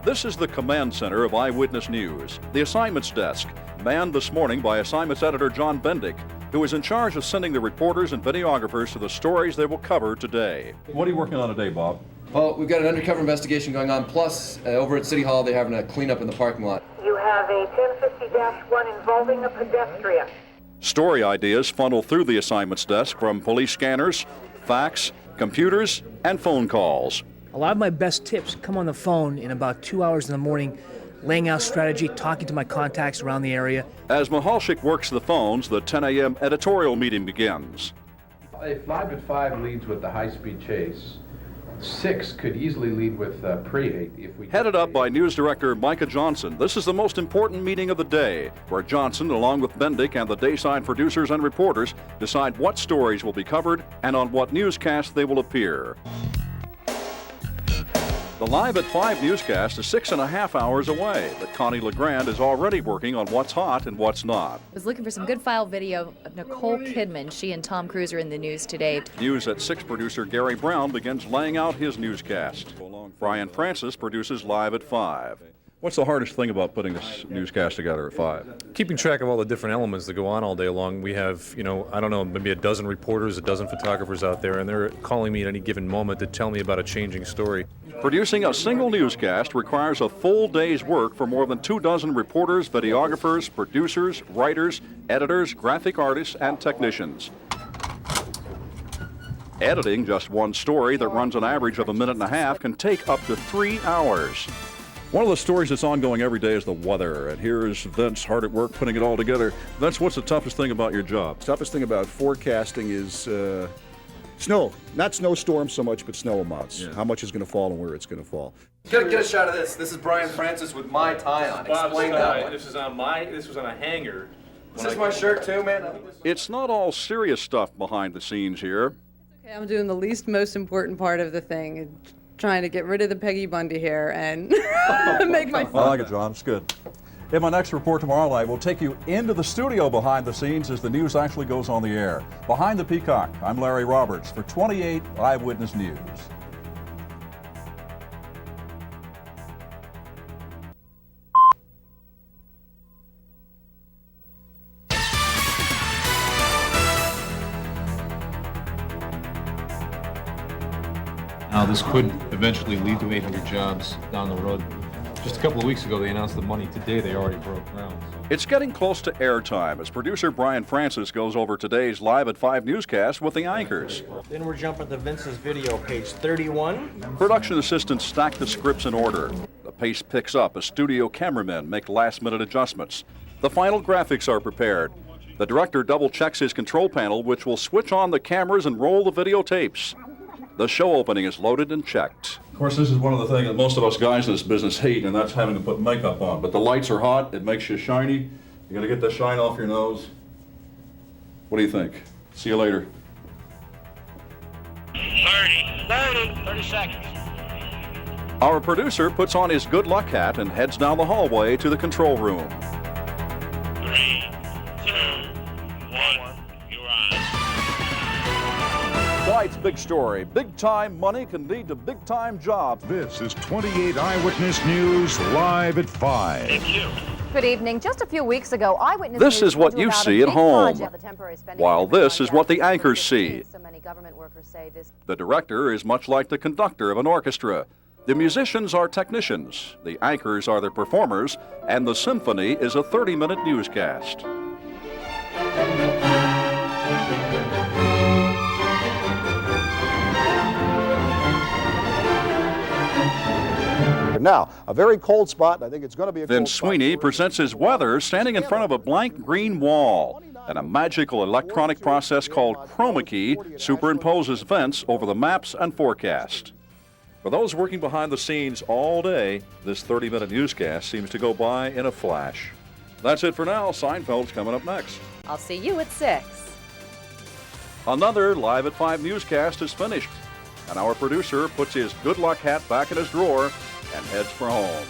This is the command center of Eyewitness News, the assignments desk, manned this morning by assignments editor John Bendick, who is in charge of sending the reporters and videographers to the stories they will cover today. What are you working on today, Bob? Well, we've got an undercover investigation going on, plus over at City Hall they're having a cleanup in the parking lot. You have a 1050-1 involving a pedestrian. Story ideas funnel through the assignments desk from police scanners, fax, computers, and phone calls. A lot of my best tips come on the phone in about 2 hours in the morning, laying out strategy, talking to my contacts around the area. As Mihalchik works the phones, the 10 a.m. editorial meeting begins. If Live at 5 leads with the high-speed chase, 6 could easily lead with pre-8 if we... Headed up by news director Micah Johnson, this is the most important meeting of the day, where Johnson, along with Bendick and the Dayside producers and reporters, decide what stories will be covered and on what newscast they will appear. The Live at 5 newscast is 6.5 hours away, but Connie LeGrand is already working on what's hot and what's not. I was looking for some good file video of Nicole Kidman. She and Tom Cruise are in the news today. News at 6 producer Gary Brown begins laying out his newscast. Brian Francis produces Live at 5. What's the hardest thing about putting this newscast together at 5? Keeping track of all the different elements that go on all day long. We have, I don't know, maybe a dozen reporters, a dozen photographers out there, and they're calling me at any given moment to tell me about a changing story. Producing a single newscast requires a full day's work for more than 24 reporters, videographers, producers, writers, editors, graphic artists, and technicians. Editing just one story that runs an average of 1.5 minutes can take up to 3 hours. One of the stories that's ongoing every day is the weather, and here's Vince hard at work putting it all together. Vince, what's the toughest thing about your job? The toughest thing about forecasting is snow. Not snowstorms so much, but snow amounts. Yeah. How much is going to fall and where it's going to fall. Get a shot of this. This is Brian Francis with my tie on. Explain that one. This was on a hanger. This is my shirt too, man. It's not all serious stuff behind the scenes here. Okay, I'm doing the least most important part of the thing. Trying to get rid of the Peggy Bundy hair and make my... I like it, John. It's good. In my next report tomorrow night, we'll take you into the studio behind the scenes as the news actually goes on the air. Behind the Peacock, I'm Larry Roberts for 28 Eyewitness News. Now, this could eventually lead to 800 jobs down the road. Just a couple of weeks ago, they announced the money. Today, they already broke ground. So. It's getting close to airtime as producer Brian Francis goes over today's Live at 5 newscast with the anchors. Then we're jumping to Vince's video, page 31. Production assistants stack the scripts in order. The pace picks up as studio cameramen make last-minute adjustments. The final graphics are prepared. The director double-checks his control panel, which will switch on the cameras and roll the videotapes. The show opening is loaded and checked. Of course, this is one of the things that most of us guys in this business hate, and that's having to put makeup on. But the lights are hot, it makes you shiny. You gotta get the shine off your nose. What do you think? See you later. 30 seconds. Our producer puts on his good luck hat and heads down the hallway to the control room. 3, 2, 1, you're on. Tonight's big story. Big-time money can lead to big-time jobs. This is 28 Eyewitness News Live at 5. Thank you. Good evening. Just a few weeks ago, Eyewitness This News is what told you about see a at big home, project. while this is what the anchors see. So many government workers say this. The director is much like the conductor of an orchestra. The musicians are technicians, the anchors are the performers, and the symphony is a 30-minute newscast. Now, a very cold spot. I think it's going to be a Then cold spot. Sweeney presents his weather standing in front of a blank green wall, and a magical electronic process called chroma key superimposes events over the maps and forecast. For those working behind the scenes all day, this 30-minute newscast seems to go by in a flash. That's it for now. Seinfeld's coming up next. I'll see you at 6. Another Live at 5 newscast is finished, and our producer puts his good luck hat back in his drawer and heads for home.